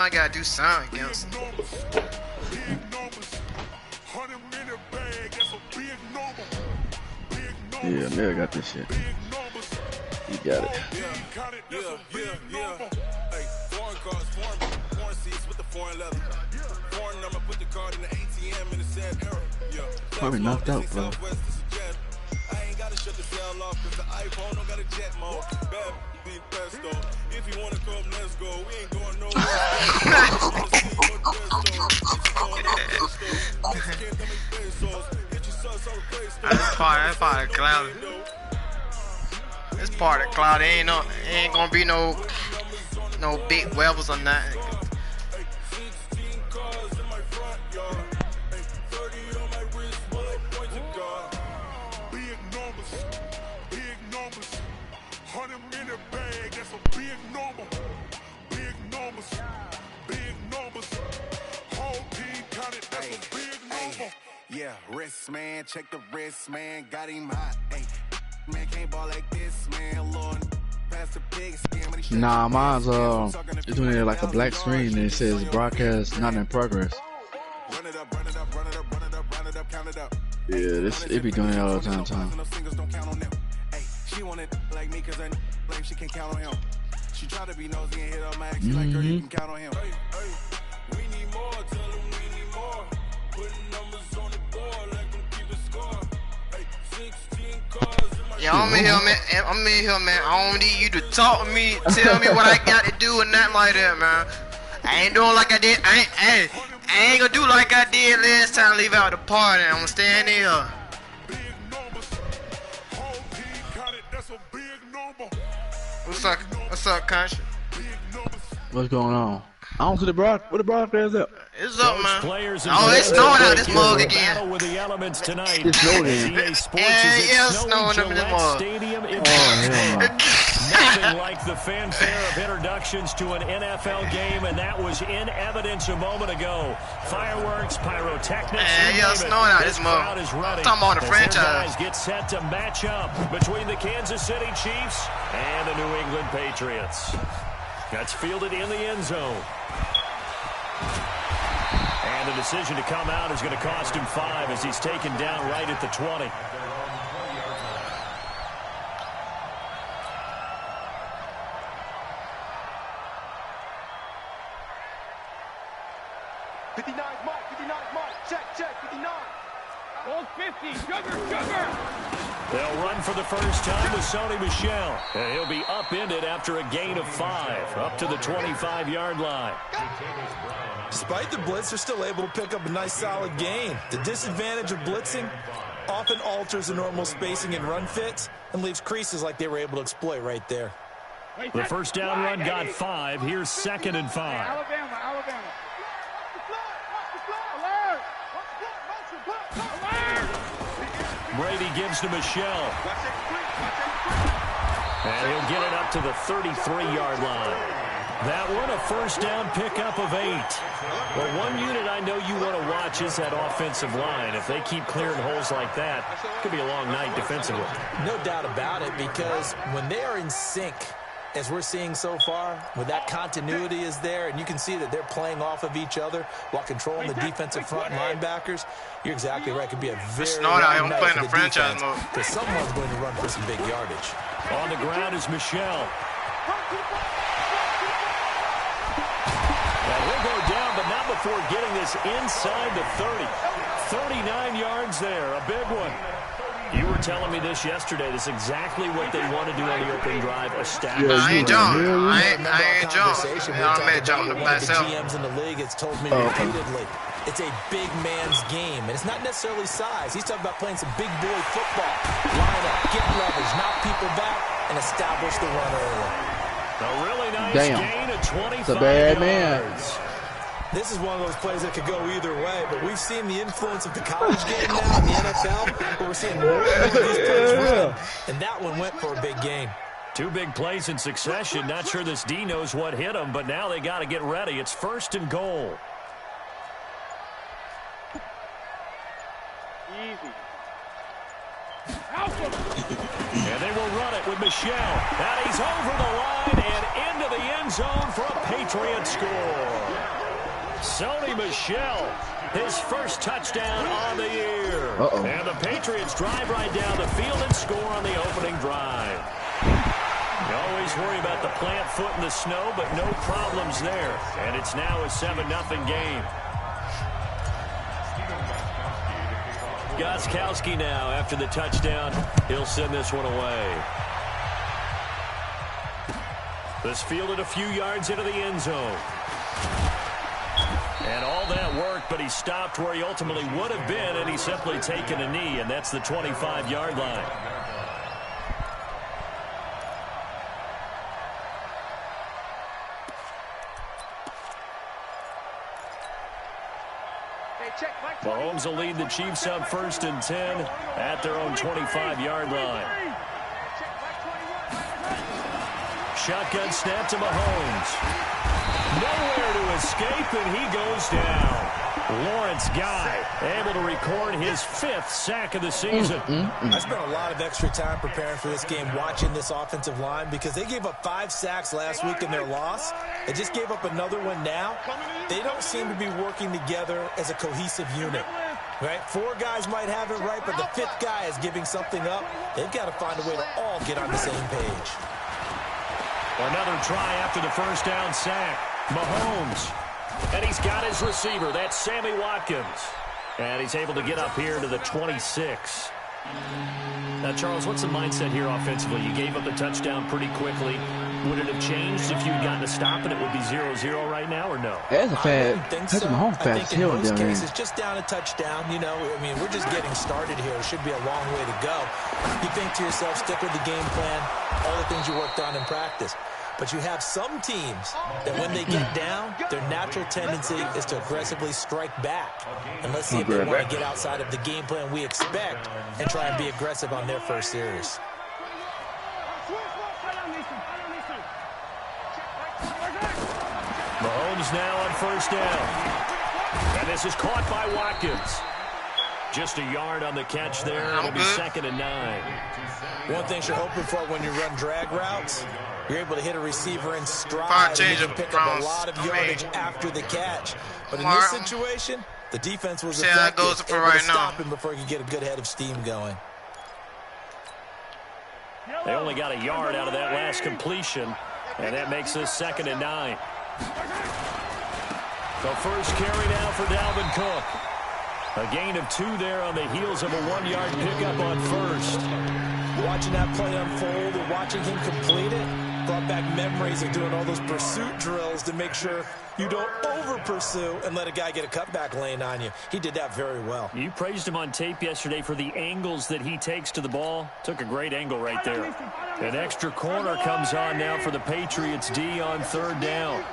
I gotta do something against him. Yeah, Mel got this shit. He got it. Hey, foreign cars, foreign seats with the foreign leather. Foreign number, put the card in the ATM in the said era. Yeah. Probably knocked out, bro. I ain't gotta shut the cell off cause the iPhone don't got a jet mode. Bad be best though. If you wanna come, let's go. We ain't going nowhere. That's part of cloud. This part of cloud. Ain't gonna be no big webbles or nothing. Yeah, wrist man, check the wrist man, got him hot. Hey, man can't ball like this, man. Lord, pass the pig scam. Nah, mine's it's doing it like a black screen and it says broadcast not in progress. Run it up, run it up, run it up, run it up, run it up, count it up. Yeah, it be doing it all the time. Hey, she wanted like me cause her blame she can't count on him. She try to be nosy and hit up my ex, she like her, you can count on him. Hey, we need more, tell them we need more. Putting numbers on the board, let them keep a score. Hey, 16 cars in my Yeah, I'm in here, man. I don't need you to talk to me, tell me what I got to do and nothing like that, man. I ain't doing like I did. I ain't gonna do like I did last time. Leave out the party. I'm gonna stay in here. What's up, Country? What's going on? I don't see the where the broadcast at? It's up, man. Oh, it's snowing out this mug again. With the elements tonight. It's snowing again. Yeah, it's snowing up in this mug. Stadium. Oh, Nothing like the fanfare of introductions to an NFL game, and that was in evidence a moment ago. Fireworks, pyrotechnics. Yeah, it's snowing out this mug. I'm talking about the franchise. Get set to match up between the Kansas City Chiefs and the New England Patriots. That's fielded in the end zone. And the decision to come out is going to cost him 5 as he's taken down right at the 20. They'll run for the first time with Sony Michel. And he'll be upended after a gain of 5, up to the 25-yard line. Despite the blitz, they're still able to pick up a nice, solid gain. The disadvantage of blitzing often alters the normal spacing and run fits and leaves creases like they were able to exploit right there. The first down run got 5. Here's 2nd and 5. Alabama. Brady gives to Michel. And he'll get it up to the 33-yard line. That one, a first down pickup of 8. Well, one unit I know you want to watch is that offensive line. If they keep clearing holes like that, it could be a long night defensively. No doubt about it, because when they are in sync, as we're seeing so far, when that continuity is there, and you can see that they're playing off of each other while controlling the defensive front linebackers, you're exactly right. It could be a very long night for the defense, because someone's going to run for some big yardage. On the ground is Michel. And he'll go down, but not before getting this inside the 30. 39 yards there, a big one. You were telling me this yesterday. This is exactly what they want to do on the opening drive. Establish. I ain't jumping. I ain't jumping. I made jumping myself. The GMs in the league has told me repeatedly, it's a big man's game, and it's not necessarily size. He's talking about playing some big boy football. Line up, get leverage, knock people back, and establish the run early. A really nice gain of 25 It's a bad man. yards. This is one of those plays that could go either way, but we've seen the influence of the college game now in the NFL, where we're seeing more of these plays run, and that one went for a big gain. 2 big plays in succession. Not sure this D knows what hit him, but now they got to get ready. It's 1st and goal. Easy. And they will run it with Michel. And he's over the line and into the end zone for a Patriot score. Sony Michel, his first touchdown on the year. And the Patriots drive right down the field and score on the opening drive. You always worry about the plant foot in the snow, but no problems there. And it's now a 7-0 game. Gostkowski now after the touchdown. He'll send this one away. This fielded a few yards into the end zone. And all that work, but he stopped where he ultimately would have been, and he's simply taken a knee, and that's the 25-yard line. Mahomes will lead the Chiefs up 1st and 10 at their own 25-yard line. Shotgun snap to Mahomes. Nowhere to escape, and he goes down. Lawrence Guy able to record his 5th sack of the season. I spent a lot of extra time preparing for this game, watching this offensive line, because they gave up 5 sacks last week in their loss. They just gave up another one now. They don't seem to be working together as a cohesive unit. Right? 4 guys might have it right, but the 5th guy is giving something up. They've got to find a way to all get on the same page. Another try after the first down sack. Mahomes. And he's got his receiver. That's Sammy Watkins. And he's able to get up here to the 26. Now, Charles, what's the mindset here offensively? You gave up the touchdown pretty quickly. Would it have changed if you had gotten a stop and it would be 0-0 right now, or no? That's a fast. That's Mahomes fast hill down there. In most cases, just down a touchdown. You know, I mean, we're just getting started here. It should be a long way to go. You think to yourself, stick with the game plan, all the things you worked on in practice. But you have some teams that when they get down, their natural tendency is to aggressively strike back. And let's see if they want to get outside of the game plan we expect and try and be aggressive on their first series. Mahomes now on first down. And this is caught by Watkins. Just a yard on the catch there. It'll be 2nd and 9. One thing you're hoping for when you run drag routes, you're able to hit a receiver in stride and you can pick up a lot of yardage after the catch. But in this situation, the defense was effective, able to stop him before he could get a good head of steam going. They only got a yard out of that last completion, and that makes this 2nd and 9. The first carry now for Dalvin Cook. A gain of 2 there on the heels of a 1-yard pickup on first. Watching that play unfold and watching him complete it brought back memories of doing all those pursuit drills to make sure you don't over-pursue and let a guy get a cutback lane on you. He did that very well. You praised him on tape yesterday for the angles that he takes to the ball. Took a great angle right there. An extra corner comes on now for the Patriots D on 3rd down.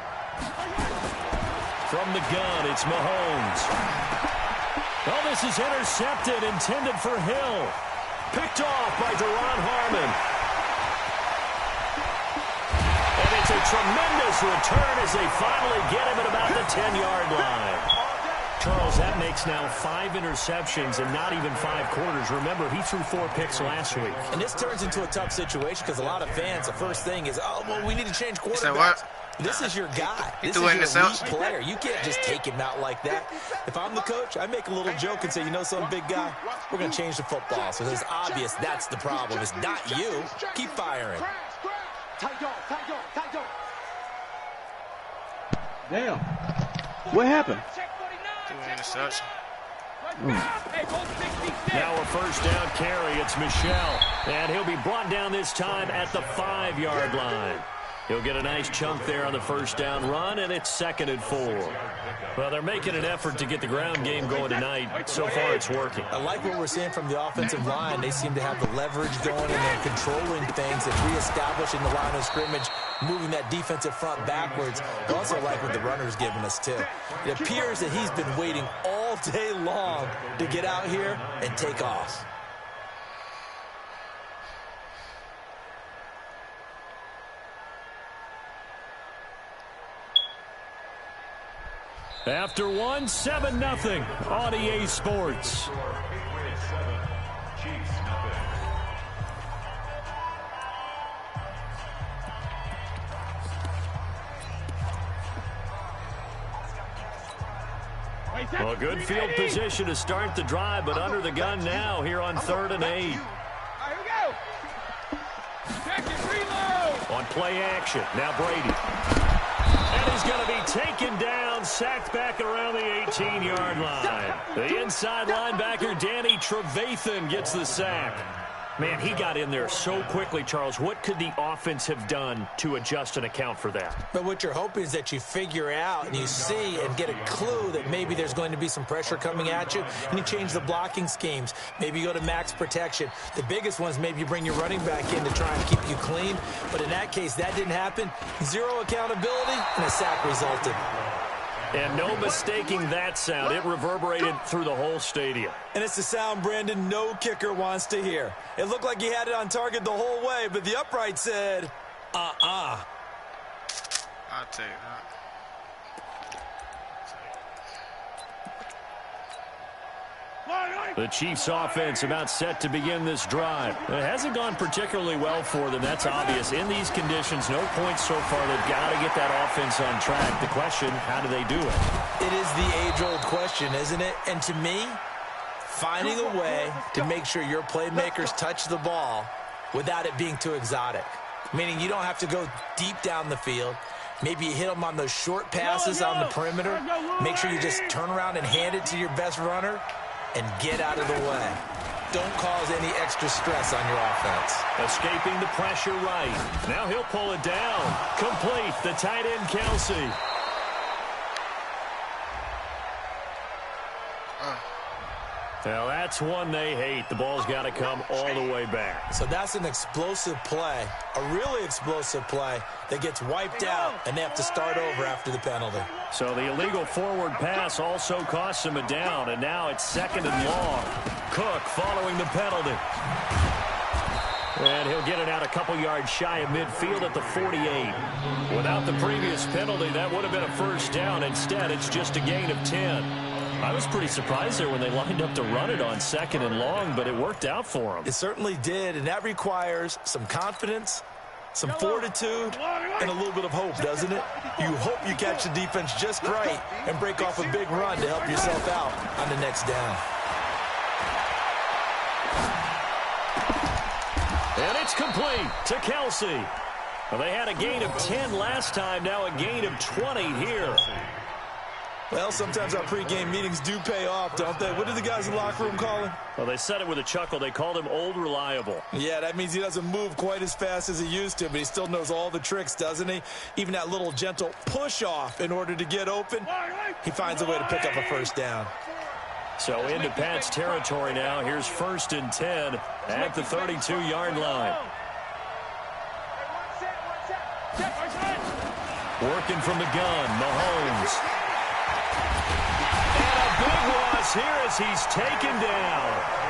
From the gun, it's Mahomes. Oh, this is intercepted, intended for Hill. Picked off by Deron Harmon. And it's a tremendous return as they finally get him at about the 10-yard line. Charles, that makes now 5 interceptions and not even 5 quarters. Remember, he threw 4 picks last week. And this turns into a tough situation because a lot of fans, the first thing is, oh, well, we need to change quarterbacks. This is your guy. This is your elite player. You can't just take him out like that. If I'm the coach, I make a little joke and say, you know something, big guy? We're going to change the football. So it's obvious that's the problem. It's not you. Keep firing. Damn. What happened? Now a first down carry. It's Michel. And he'll be brought down this time at the 5-yard line. He'll get a nice chunk there on the first down run, and it's 2nd and 4. Well, they're making an effort to get the ground game going tonight. So far, it's working. I like what we're seeing from the offensive line. They seem to have the leverage going, and they're controlling things and reestablishing the line of scrimmage, moving that defensive front backwards. I also like what the runner's giving us, too. It appears that he's been waiting all day long to get out here and take off. After 1, 7-0 on EA Sports. Well, good field position to start the drive, but under the gun now here on 3rd and 8. On play action, now Brady. And he's going to be taken down, sacked back around the 18-yard line. The inside linebacker, Danny Trevathan, gets the sack. Man, he got in there so quickly, Charles. What could the offense have done to adjust and account for that? But what you're hoping is that you figure out and you see and get a clue that maybe there's going to be some pressure coming at you, and you change the blocking schemes. Maybe you go to max protection. The biggest ones, maybe you bring your running back in to try and keep you clean. But in that case, that didn't happen. Zero accountability, and a sack resulted. And no mistaking that sound. It reverberated through the whole stadium. And it's the sound, Brandon, no kicker wants to hear. It looked like he had it on target the whole way, but the upright said, I'll take that. The Chiefs offense about set to begin this drive. It hasn't gone particularly well for them. That's obvious. In these conditions, no points so far. They've got to get that offense on track. The question, how do they do it? It is the age-old question, isn't it? And to me, finding a way to make sure your playmakers touch the ball without it being too exotic. Meaning you don't have to go deep down the field. Maybe you hit them on those short passes on the perimeter. Make sure you just turn around and hand it to your best runner and get out of the way. Don't cause any extra stress on your offense. Escaping the pressure right. Now he'll pull it down. Complete. The tight end, Kelsey. Now that's one they hate. The ball's got to come all the way back. So that's an explosive play, a really explosive play that gets wiped out, and they have to start over after the penalty. So the illegal forward pass also costs him a down, and now it's 2nd and long. Cook following the penalty. And he'll get it out a couple yards shy of midfield at the 48. Without the previous penalty, that would have been a first down. Instead, it's just a gain of 10. I was pretty surprised there when they lined up to run it on 2nd and long, but it worked out for them. It certainly did, and that requires some confidence, some fortitude, and a little bit of hope, doesn't it? You hope you catch the defense just right and break off a big run to help yourself out on the next down. And it's complete to Kelsey. Well, they had a gain of 10 last time, now a gain of 20 here. Well, sometimes our pregame meetings do pay off, don't they? What did the guys in the locker room call him? Well, they said it with a chuckle. They called him Old Reliable. Yeah, that means he doesn't move quite as fast as he used to, but he still knows all the tricks, doesn't he? Even that little gentle push-off in order to get open, he finds a way to pick up a first down. So into Pat's territory now. Here's 1st and 10 at the 32-yard line. Working from the gun, Mahomes. Big loss here as he's taken down.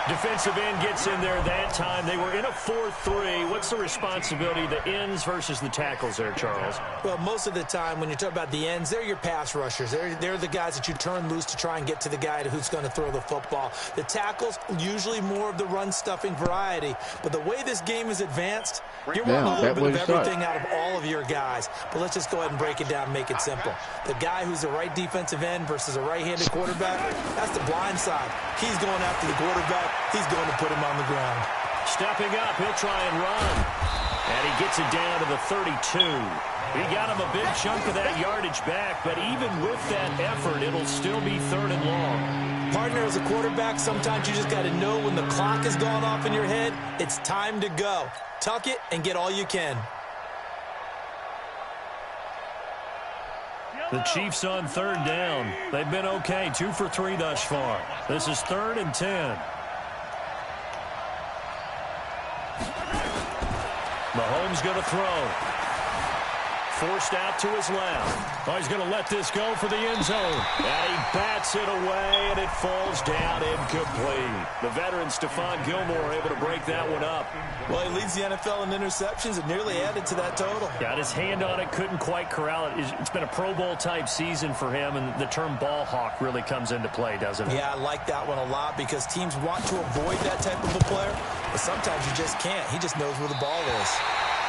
Defensive end gets in there that time. They were in a 4-3. What's the responsibility, the ends versus the tackles there, Charles? Well, most of the time when you talk about the ends, they're your pass rushers. They're the guys that you turn loose to try and get to the guy who's going to throw the football. The tackles, usually more of the run-stuffing variety. But the way this game is advanced, you're wanting a little bit of everything out of all of your guys. But let's just go ahead and break it down and make it simple. The guy who's the right defensive end versus a right-handed quarterback, that's the blind side. He's going after the quarterback. He's going to put him on the ground. Stepping up, he'll try and run. And he gets it down to the 32. He got him a big chunk of that yardage back, but even with that effort, it'll still be 3rd and long. Partner, as a quarterback, sometimes you just got to know when the clock has gone off in your head, it's time to go. Tuck it and get all you can. The Chiefs on 3rd down. They've been okay, 2 for 3 thus far. This is 3rd and 10. Mahomes going to throw. Forced out to his left. Oh, he's going to let this go for the end zone. And he bats it away, and it falls down incomplete. The veteran Stephon Gilmore able to break that one up. Well, he leads the NFL in interceptions and nearly added to that total. Got his hand on it, couldn't quite corral it. It's been a Pro Bowl-type season for him, and the term ball hawk really comes into play, doesn't it? Yeah, I like that one a lot because teams want to avoid that type of a player, but sometimes you just can't. He just knows where the ball is.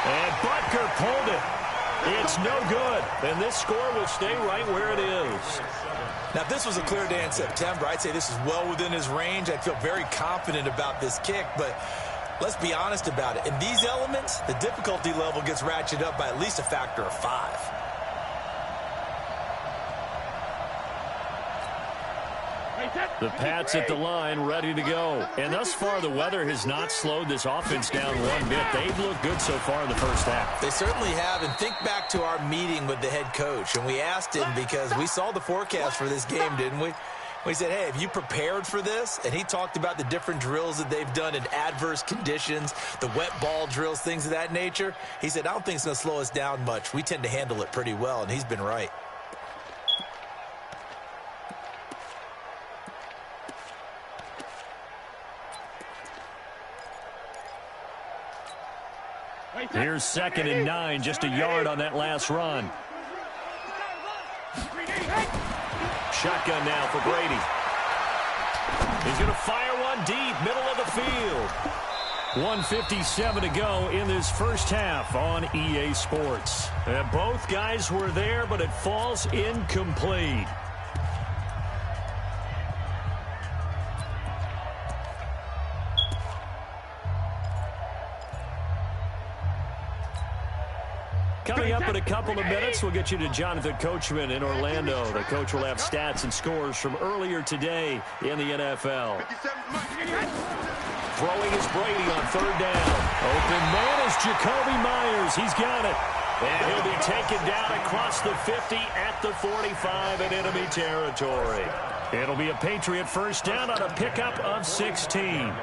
And Butker pulled it. It's no good, and this score will stay right where it is. Now, if this was a clear day in September, I'd say this is well within his range. I'd feel very confident about this kick, but let's be honest about it. In these elements, the difficulty level gets ratcheted up by at least a factor of 5. The Pats at the line, ready to go. And thus far, the weather has not slowed this offense down one bit. They've looked good so far in the first half. They certainly have. And think back to our meeting with the head coach. And we asked him because we saw the forecast for this game, didn't we? We said, hey, have you prepared for this? And he talked about the different drills that they've done in adverse conditions, the wet ball drills, things of that nature. He said, I don't think it's going to slow us down much. We tend to handle it pretty well, and he's been right. Here's 2nd and 9, just a yard on that last run. Shotgun now for Brady. He's going to fire one deep, middle of the field. 1:57 to go in this first half on EA Sports. And both guys were there, but it falls incomplete. Coming up in a couple of minutes, we'll get you to Jonathan Coachman in Orlando. The coach will have stats and scores from earlier today in the NFL. Throwing is Brady on 3rd down. Open man is Jacoby Myers. He's got it. And he'll be taken down across the 50 at the 45 in enemy territory. It'll be a Patriot first down on a pickup of 16.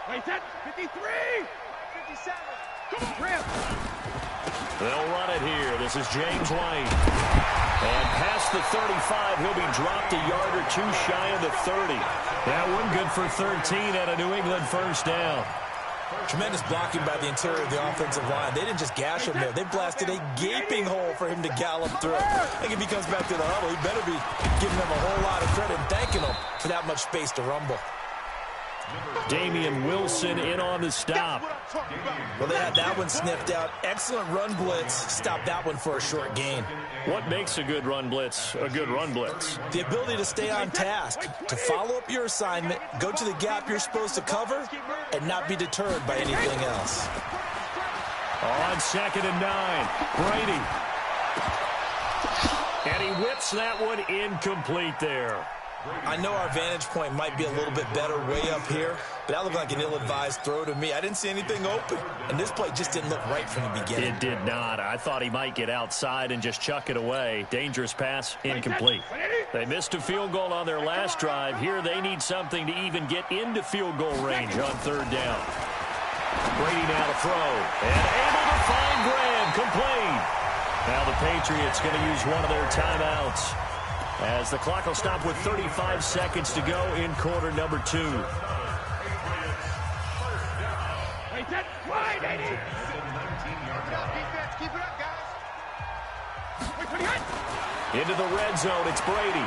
Wait, 53, 57. Come on, Ram. They'll run it here. This is James White. And past the 35, he'll be dropped a yard or two shy of the 30. That one good for 13 at a New England first down. Tremendous blocking by the interior of the offensive line. They didn't just gash him there. They blasted a gaping hole for him to gallop through. I think if he comes back to the huddle, he better be giving them a whole lot of credit and thanking them for that much space to rumble. Damian Wilson in on the stop. Well, they had that one sniffed out. Excellent run blitz. Stopped that one for a short gain. What makes a good run blitz a good run blitz? The ability to stay on task, to follow up your assignment, go to the gap you're supposed to cover, and not be deterred by anything else. On 2nd and 9, Brady. And he whips that one incomplete there. I know our vantage point might be a little bit better way up here, but that looked like an ill-advised throw to me. I didn't see anything open, and this play just didn't look right from the beginning. It did not. I thought he might get outside and just chuck it away. Dangerous pass, incomplete. They missed a field goal on their last drive. Here they need something to even get into field goal range on 3rd down. Brady now to throw, and able to find Graham, complete. Now the Patriots going to use one of their timeouts, as the clock will stop with 35 seconds to go in quarter number 2. Into the red zone, it's Brady.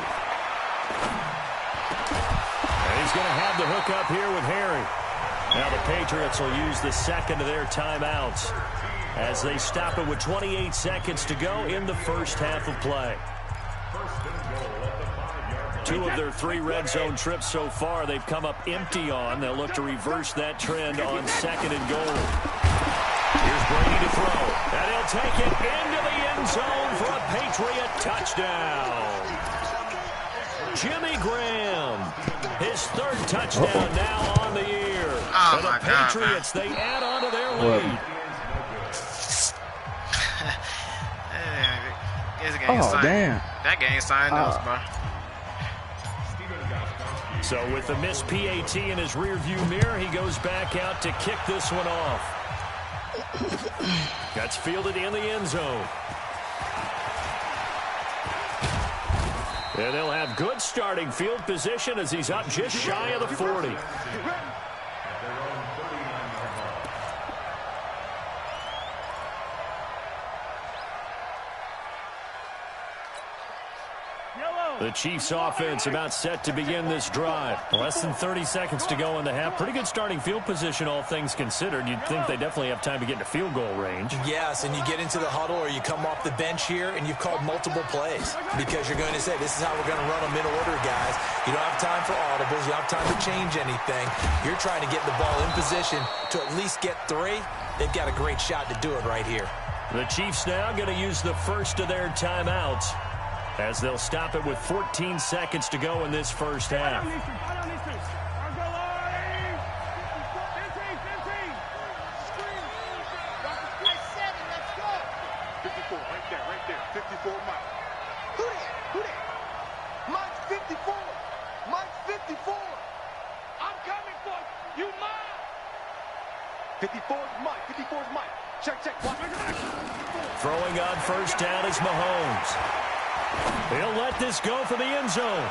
And he's going to have the hook up here with Harry. Now the Patriots will use the second of their timeouts as they stop it with 28 seconds to go in the first half of play. 2 of their 3 red zone trips so far they've come up empty on. They'll look to reverse that trend on 2nd and goal. Here's Brady to throw, and he'll take it into the end zone for a Patriot touchdown. Jimmy Graham, his 3rd touchdown now on the year. Oh, and the Patriots, they add on to their lead. Damn. That game signed us, bro. So with the missed PAT in his rearview mirror, he goes back out to kick this one off. That's fielded in the end zone. And they'll have good starting field position as he's up just shy of the 40. Yellow. The Chiefs offense about set to begin this drive. Less than 30 seconds to go in the half. Pretty good starting field position, all things considered. You'd think they definitely have time to get into field goal range. Yes, and you get into the huddle or you come off the bench here and you've called multiple plays because you're going to say, this is how we're going to run them in order, guys. You don't have time for audibles. You don't have time to change anything. You're trying to get the ball in position to at least get 3. They've got a great shot to do it right here. The Chiefs now going to use the first of their timeouts as they'll stop it with 14 seconds to go in this first half. Right there. 54, Mike. Who that? Mike's 54. Mike's 54. I'm coming for you, Mike. 54's Mike. 54's Mike. Check. Watch. Throwing on first down is Mahomes. He'll let this go for the end zone.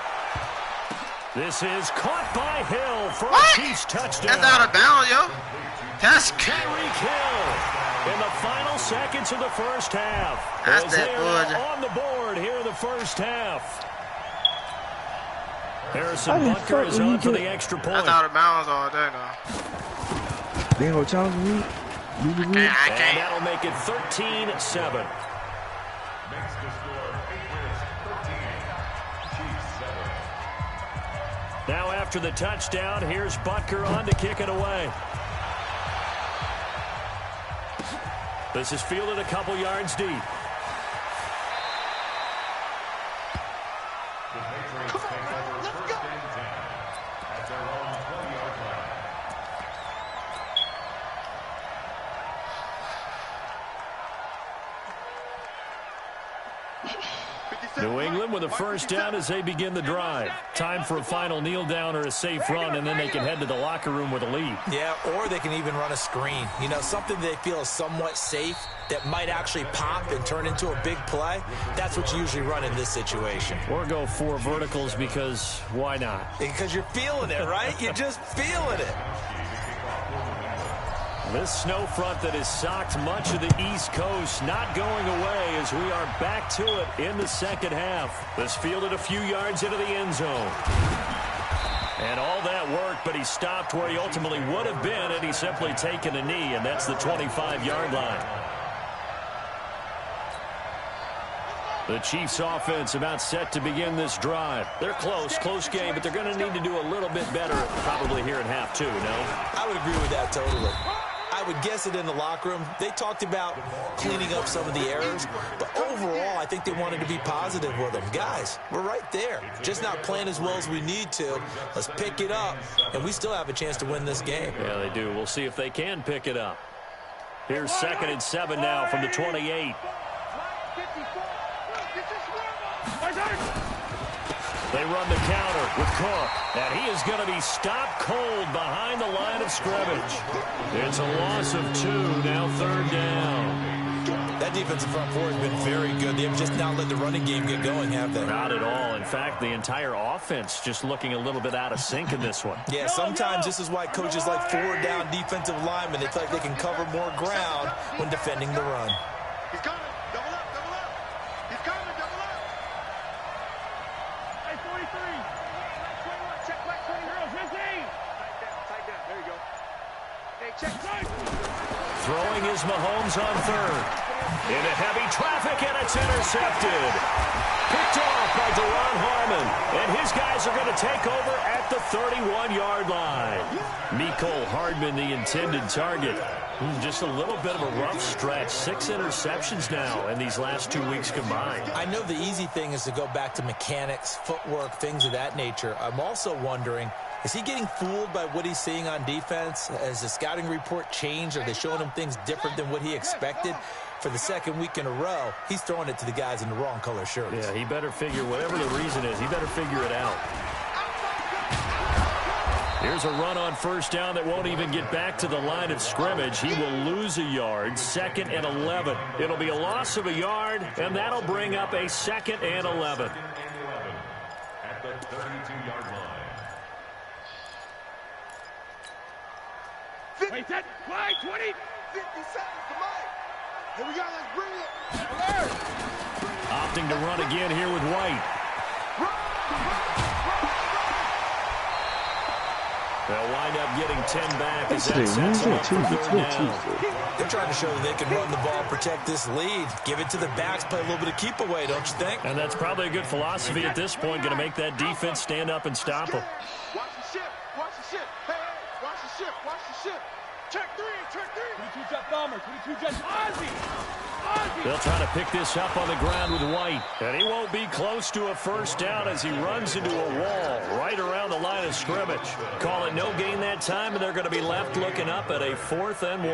This is caught by Hill for a Chiefs touchdown. That's out of bounds, yo. That's Tyreek Hill in the final seconds of the first half. That's as that they are good. now on the board here in the first half. Harrison Butker is on for the extra point. That's out of bounds all day now. They ain't gonna challenge me. And that'll make it 13-7. Now after the touchdown, here's Butker on to kick it away. This is fielded a couple yards deep. New England with a first down as they begin the drive. Time for a final kneel down or a safe run, and then they can head to the locker room with a lead. Yeah, or they can even run a screen. You know, something they feel is somewhat safe that might actually pop and turn into a big play. That's what you usually run in this situation. Or go 4 verticals because why not? Because you're feeling it, right? You're just feeling it. This snow front that has socked much of the East Coast not going away as we are back to it in the second half. This fielded a few yards into the end zone. And all that worked, but he stopped where he ultimately would have been had he simply taken a knee, and that's the 25-yard line. The Chiefs offense about set to begin this drive. They're close game, but they're going to need to do a little bit better probably here in half 2, no? I would agree with that totally. I would guess it in the locker room. They talked about cleaning up some of the errors, but overall, I think they wanted to be positive with them. Guys, we're right there. Just not playing as well as we need to. Let's pick it up, and we still have a chance to win this game. Yeah, they do. We'll see if they can pick it up. Here's 2nd and 7 now from the 28. They run the counter with Cook, and he is going to be stopped cold behind the line of scrimmage. It's a loss of 2, now 3rd down. That defensive front 4 has been very good. They have just not let the running game get going, have they? Not at all. In fact, the entire offense just looking a little bit out of sync in this one. Yeah, sometimes this is why coaches like 4-down defensive linemen. They feel like they can cover more ground when defending the run. He's coming. Double up. He's coming. Double up. Hey, 43. 21. Check back 20 girls. 15. Tight down. There you go. Hey, check. Throwing is Mahomes on 3rd. Into heavy traffic, and it's intercepted. Picked off by Deron Harmon. And his guys are going to take over at the 31-yard line. Mecole Hardman, the intended target. Just a little bit of a rough stretch. 6 interceptions now in these last 2 weeks combined. I know the easy thing is to go back to mechanics, footwork, things of that nature. I'm also wondering, is he getting fooled by what he's seeing on defense? Has the scouting report changed? Are they showing him things different than what he expected? For the 2nd week in a row, he's throwing it to the guys in the wrong color shirts. Yeah, he better figure, whatever the reason is, he better figure it out. Here's a run on first down that won't even get back to the line of scrimmage. He will lose a yard, 2nd and 11. It'll be a loss of a yard, and that'll bring up a 2nd and 11. At the 32-yard line. Wait, that flag, 20. 50 seconds to Mike. Here we go, let's bring it. Opting to run again here with White. Run! They'll wind up getting 10 back as that Wednesday, sets them up for Tuesday, third Tuesday. down. They're trying to show that they can run the ball, protect this lead. Give it to the backs, play a little bit of keep away, don't you think? And that's probably a good philosophy at this point, going to make that defense stand up and stop them. Watch the ship. Watch the ship. Hey, hey, watch the ship. Watch the ship. Check three. Check three. 22 Jet Bomber. 22 Jet Ozzy. They'll try to pick this up on the ground with White. And he won't be close to a first down as he runs into a wall right around the line of scrimmage. Call it no gain that time, and they're going to be left looking up at a 4th and 1.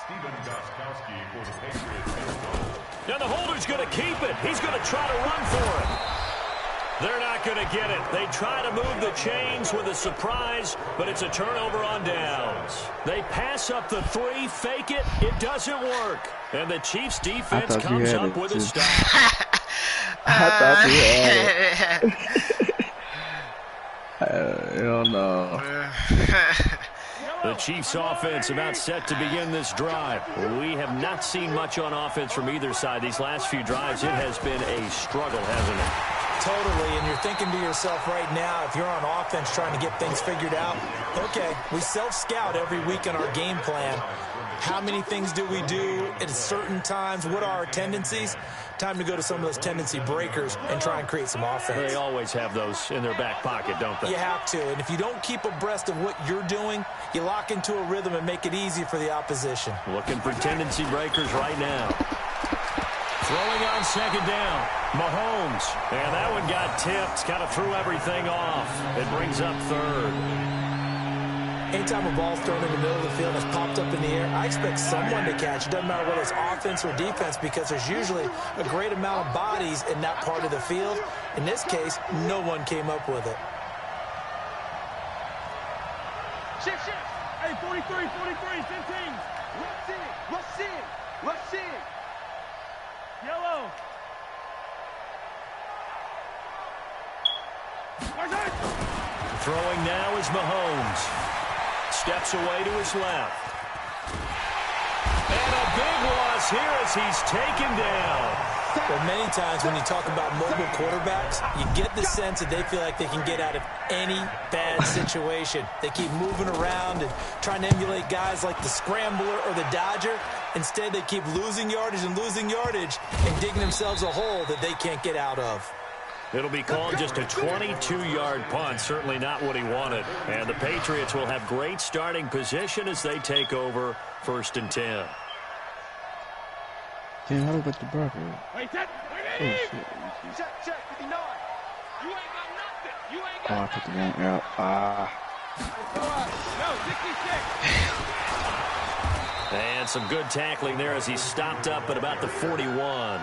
Stephen Gostkowski for the Patriots. Now the holder's going to keep it. He's going to try to run for it. They're not going to get it. They try to move the chains with a surprise, but it's a turnover on downs. They pass up the 3, fake it. It doesn't work. And the Chiefs defense comes up with a stop. I thought you had it. Hell no. The Chiefs offense about set to begin this drive. We have not seen much on offense from either side. These last few drives, it has been a struggle, hasn't it? Totally, and you're thinking to yourself right now, if you're on offense trying to get things figured out, okay, we self-scout every week in our game plan. How many things do we do at certain times? What are our tendencies? Time to go to some of those tendency breakers and try and create some offense. They always have those in their back pocket, don't they? You have to, and if you don't keep abreast of what you're doing, you lock into a rhythm and make it easy for the opposition. Looking for tendency breakers right now. Throwing on second down. Mahomes. And that one got tipped. Kind of threw everything off. It brings up 3rd. Anytime a ball's thrown in the middle of the field and it's popped up in the air, I expect someone to catch. It doesn't matter whether it's offense or defense because there's usually a great amount of bodies in that part of the field. In this case, no one came up with it. Shift. Hey, 43, 15. Rush in. Yellow. Throwing now is Mahomes. Steps away to his left. And a big loss here as he's taken down. Well, many times when you talk about mobile quarterbacks, you get the sense that they feel like they can get out of any bad situation. They keep moving around and trying to emulate guys like the Scrambler or the Dodger. Instead, they keep losing yardage and digging themselves a hole that they can't get out of. It'll be called just a 22-yard punt. Certainly not what he wanted. And the Patriots will have great starting position as they take over 1st and 10. Damn, how do I get the Brock? Wait, set. Oh, shit. Check, 59. You ain't got nothing. You ain't Oh, I put the wrong out. No, 66. And some good tackling there as he stopped up at about the 41.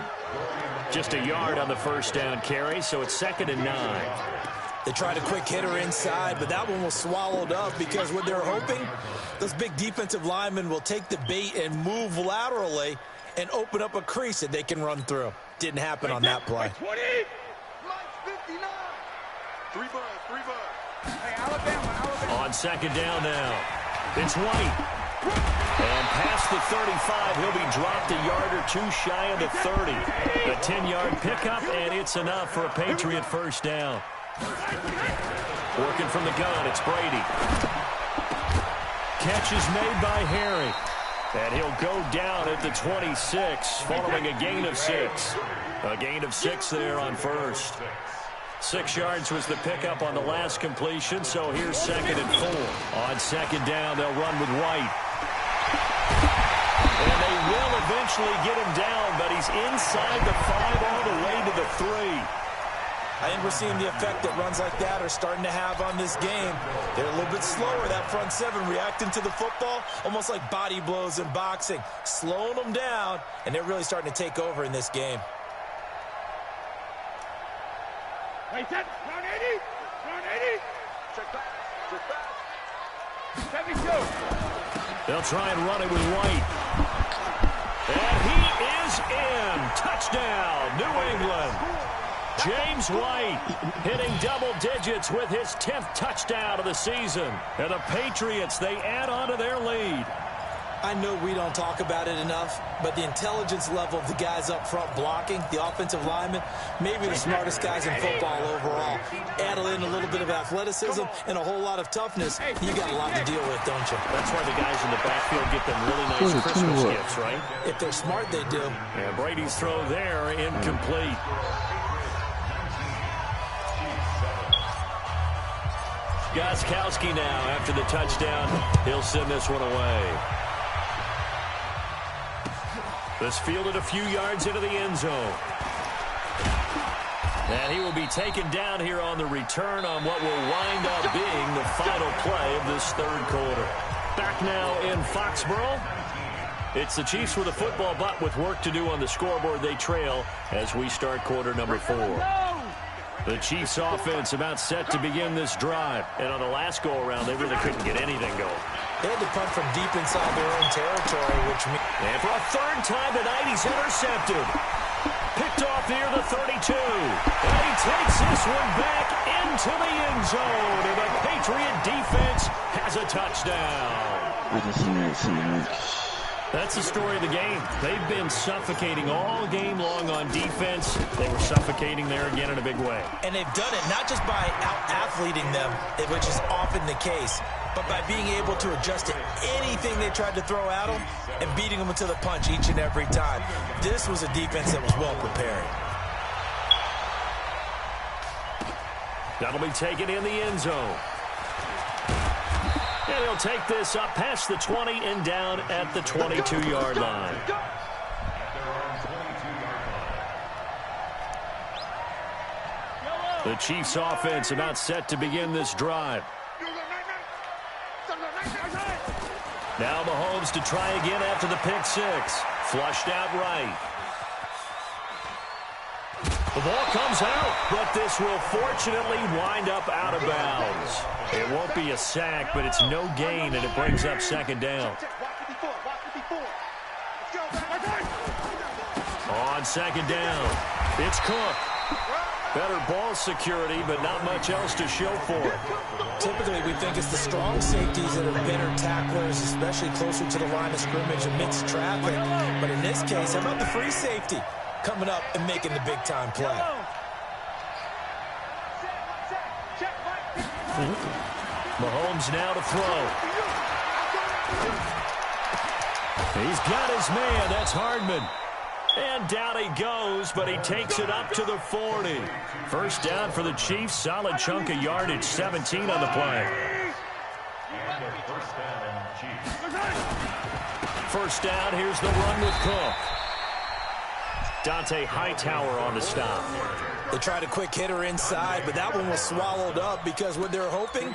Just a yard on the first down carry, so it's 2nd and 9. They tried a quick hitter inside, but that one was swallowed up because what they're hoping, those big defensive linemen will take the bait and move laterally and open up a crease that they can run through. Didn't happen on that play. 20. Mike 59. 3 buzz. Hey, Alabama. On second down now, it's White. And past the 35, he'll be dropped a yard or 2 shy of the 30. A 10-yard pickup, and it's enough for a Patriot first down. Working from the gun, it's Brady. Catch is made by Harry. And he'll go down at the 26, following a gain of 6. A gain of 6 there on first. 6 yards was the pickup on the last completion, so here's 2nd and 4. On second down, they'll run with White. And they will eventually get him down, but he's inside the 5 all the way to the 3. I think we're seeing the effect that runs like that are starting to have on this game. They're a little bit slower, that front 7, reacting to the football, almost like body blows in boxing, slowing them down, and they're really starting to take over in this game. Wait, set. Round 80. Round 80. Check back. 72. They'll try and run it with White. And he is in. Touchdown, New England. James White hitting double digits with his 10th touchdown of the season. And the Patriots, they add on to their lead. I know we don't talk about it enough, but the intelligence level of the guys up front blocking, the offensive linemen, maybe the smartest guys in football overall. Add in a little bit of athleticism and a whole lot of toughness, you got a lot to deal with, don't you? That's why the guys in the backfield get them really nice Christmas gifts, right? If they're smart, they do. And Brady's throw there, incomplete. Gostkowski now after the touchdown. He'll send this one away. This fielded a few yards into the end zone. And he will be taken down here on the return on what will wind up being the final play of this third quarter. Back now in Foxborough. It's the Chiefs with a football, but with work to do on the scoreboard, they trail as we start quarter number 4. The Chiefs offense about set to begin this drive. And on the last go-around, they really couldn't get anything going. They had to punt from deep inside their own territory, which means... And for a third time tonight, he's intercepted. Picked off near the 32. And he takes this one back into the end zone. And the Patriot defense has a touchdown. That's the story of the game. They've been suffocating all game long on defense. They were suffocating there again in a big way. And they've done it not just by out-athleting them, which is often the case, but by being able to adjust to anything they tried to throw at them and beating them to the punch each and every time. This was a defense that was well prepared. That'll be taken in the end zone. And he'll take this up past the 20 and down at the 22-yard line. The Chiefs offense about set to begin this drive. Now Mahomes to try again after the pick six. Flushed out right. The ball comes out, but this will fortunately wind up out of bounds. It won't be a sack, but it's no gain, and it brings up second down. On second down, it's Cook. Better ball security, but not much else to show for it. Typically, we think it's the strong safeties that are better tacklers, especially closer to the line of scrimmage amidst traffic. But in this case, how about the free safety coming up and making the big-time play? Mahomes now to throw. He's got his man. That's Hardman. And down he goes, but he takes it up to the 40. First down for the Chiefs. Solid chunk of yardage. 17 on the play. First down. Here's the run with Cook. Dante Hightower on the stop. They tried a quick hitter inside, but that one was swallowed up because what they're hoping,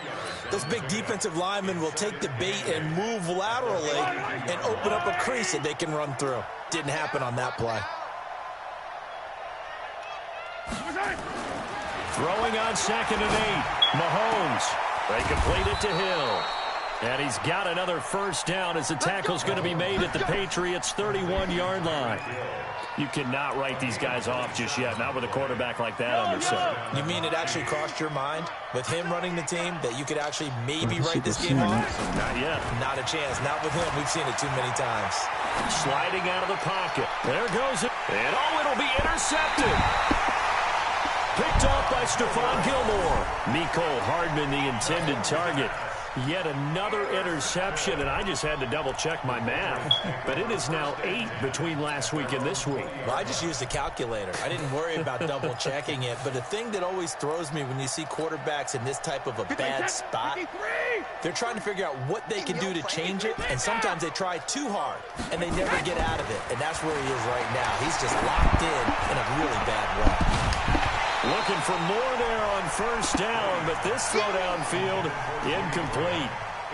those big defensive linemen will take the bait and move laterally and open up a crease that they can run through. Didn't happen on that play. Throwing on 2nd and 8. Mahomes. They complete it to Hill. And he's got another first down as the tackle's going to be made at the Patriots' 31-yard line. You cannot write these guys off just yet, not with a quarterback like that under center. You mean it actually crossed your mind with him running the team that you could actually maybe write this game off? Not yet. Not a chance. Not with him. We've seen it too many times. Sliding out of the pocket. There goes it. And it'll be intercepted. Picked off by Stephon Gilmore. Mecole Hardman, the intended target. Yet another interception, and I just had to double-check my math. But it is now 8 between last week and this week. Well, I just used a calculator. I didn't worry about double-checking it. But the thing that always throws me when you see quarterbacks in this type of a bad spot, they're trying to figure out what they can do to change it, and sometimes they try too hard, and they never get out of it. And that's where he is right now. He's just locked in a really bad way. Looking for more there on first down, but this throw downfield, incomplete.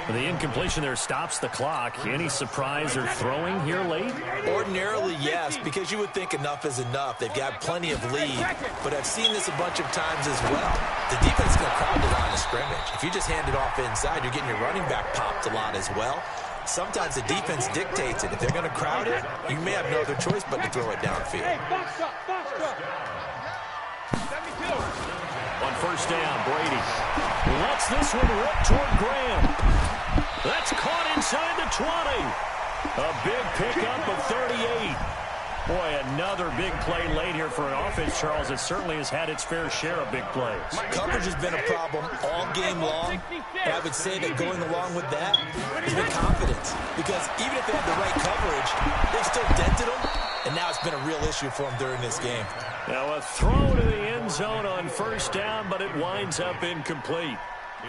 The incompletion there stops the clock. Any surprise they're throwing here late? Ordinarily, yes, because you would think enough is enough. They've got plenty of lead, but I've seen this a bunch of times as well. The defense is going to crowd the line of scrimmage. If you just hand it off inside, you're getting your running back popped a lot as well. Sometimes the defense dictates it. If they're going to crowd it, you may have no other choice but to throw it downfield. On first down, Brady lets this one rip toward Graham. That's caught inside the 20. A big pickup of 38. Boy, another big play late here for an offense, Charles. It certainly has had its fair share of big plays. Coverage has been a problem all game long, and I would say that going along with that has been confidence. Because even if they had the right coverage, they've still dented them, and now it's been a real issue for them during this game. Now a throw to the end zone on first down, but it winds up incomplete.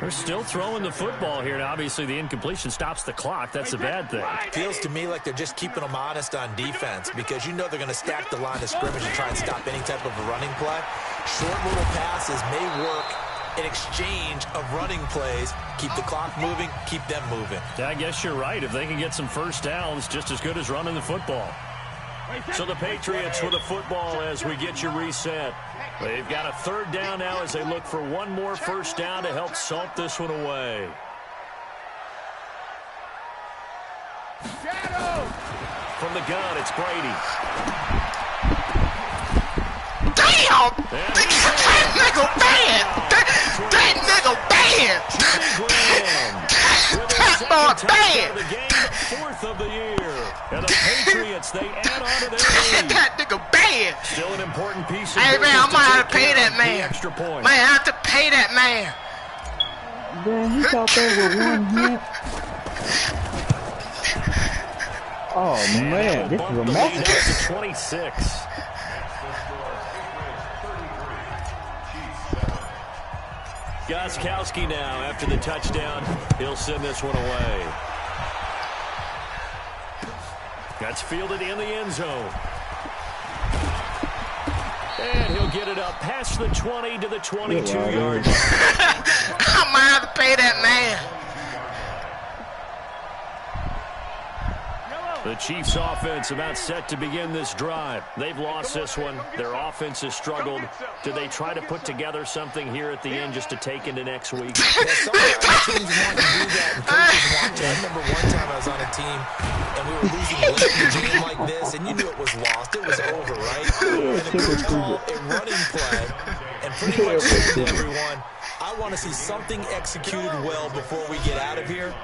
They're still throwing the football here. Now, obviously, the incompletion stops the clock. That's a bad thing. Feels to me like they're just keeping them honest on defense because you know they're going to stack the line of scrimmage and try and stop any type of a running play. Short little passes may work in exchange of running plays. Keep the clock moving, keep them moving. Yeah, I guess you're right. If they can get some first downs, just as good as running the football. So the Patriots with the football as we get you reset. They've got a third down now as they look for one more first down to help salt this one away. From the gun, it's Brady. Damn! That nigga bad! That nigga bad! That boy bad! Fourth of the year. And the Patriots, they add on to their lead. That nigga bad! Still an important piece of hey, man, I might have to pay that man. Extra point. Man, I have to pay that man. Man, he thought that was one hit. Oh, man, this is a massacre. 26. Gostkowski now after the touchdown. He'll send this one away. That's fielded in the end zone. And he'll get it up past the 20 to the 22-yard line. I might have to pay that man. The Chiefs offense about set to begin this drive. They've lost this one. Their offense has struggled. Do they try to put together something here at the end just to take into next week? Yeah, sometimes teams want to do that, and coaches want to. I remember one time I was on a team, and we were losing late in a game like this, and you knew it was lost. It was over, right? And the coach called a running play, and pretty much said to everyone, I want to see something executed well before we get out of here.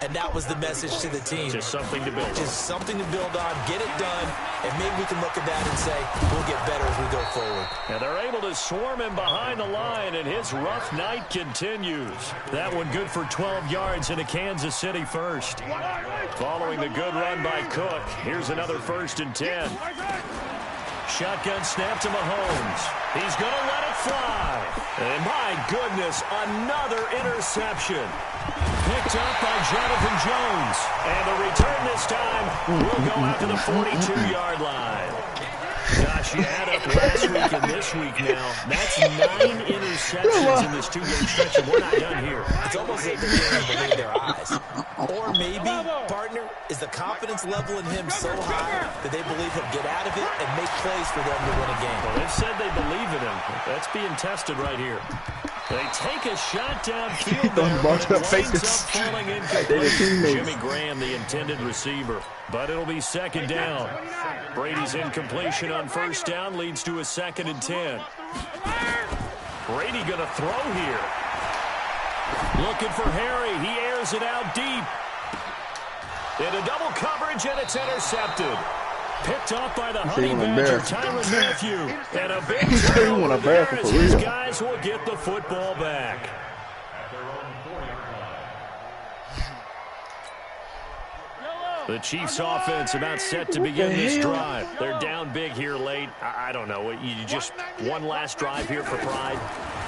And that was the message to the team. Just something to build on. Just something to build on, get it done, and maybe we can look at that and say, we'll get better as we go forward. And they're able to swarm him behind the line, and his rough night continues. That one good for 12 yards into Kansas City first. Following the good run by Cook, here's another 1st and 10. Shotgun snap to Mahomes. He's going to let it fly. And my goodness, another interception. Picked up by Jonathan Jones. And the return this time will go out to the 42-yard line. Gosh, you add up last week and this week now. That's 9 interceptions in this 2-game stretch, and we're not done here. It's almost like they can't believe their eyes. Or maybe, partner, is the confidence level in him so high that they believe he'll get out of it and make plays for them to win a game. Well, they've said they believe in him. That's being tested right here. They take a shot downfield there, but it winds up falling incomplete. Jimmy Graham, the intended receiver. But it'll be 2nd down. Brady's incompletion on 1st down leads to a 2nd and 10. Brady going to throw here. Looking for Harry. He airs it out deep. Into double coverage, and it's intercepted. Picked off by the Honey Badger, Tyrann Mathieu. And a big turnover there as his guys will get the football back. The Chiefs offense about set to begin this drive. They're down big here late. I don't know. You just one last drive here for pride.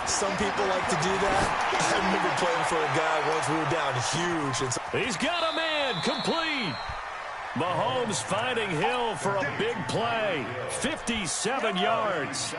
Some people like to do that. I remember playing for a guy once we were down huge. He's got a man complete. Mahomes finding Hill for a big play. 57 yards.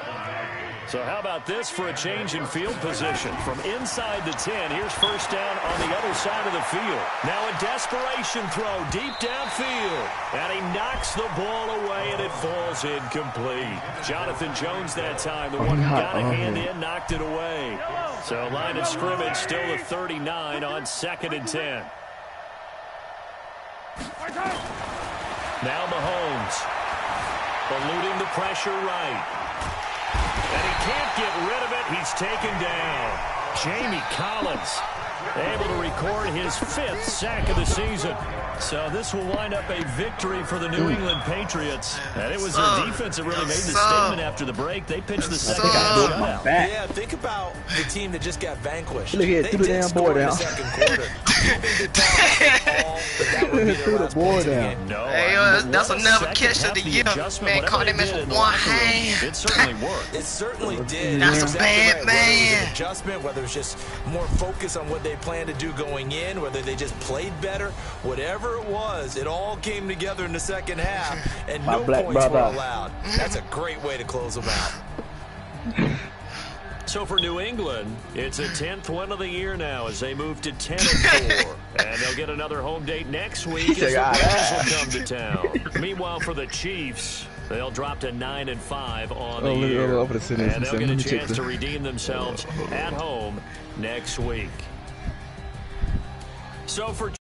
So how about this for a change in field position? From inside the 10, here's 1st down on the other side of the field. Now a desperation throw deep downfield. And he knocks the ball away, and it falls incomplete. Jonathan Jones that time, the one who got a hand in, knocked it away. So line of scrimmage still the 39 on 2nd and 10. Now Mahomes, eluding the pressure right. And he can't get rid of it. He's taken down. Jamie Collins able to record his 5th sack of the season. So this will wind up a victory for the New England Patriots. And it was their defense that really made the statement after the break. They pitched the second half shutout. Yeah, think about the team that just got vanquished. Look here, they threw the did damn score board in down. the second quarter. Threw the board down. No, Hey, that's another catch of the year. Man, caught him with one hand. It certainly worked. It certainly did. That's a Exactly bad right. man. Whether it was an adjustment, whether it's just more focus on what they planned to do going in, whether they just played better, whatever it was, it all came together in the second half, and no points were allowed. That's a great way to close them out. So for New England, it's a 10th win of the year now as they move to 10-4. And they'll get another home date next week as the Rams will come to town. Meanwhile, for the Chiefs, they'll drop to 9-5 on the year. And they'll get a chance to redeem themselves at home next week. So for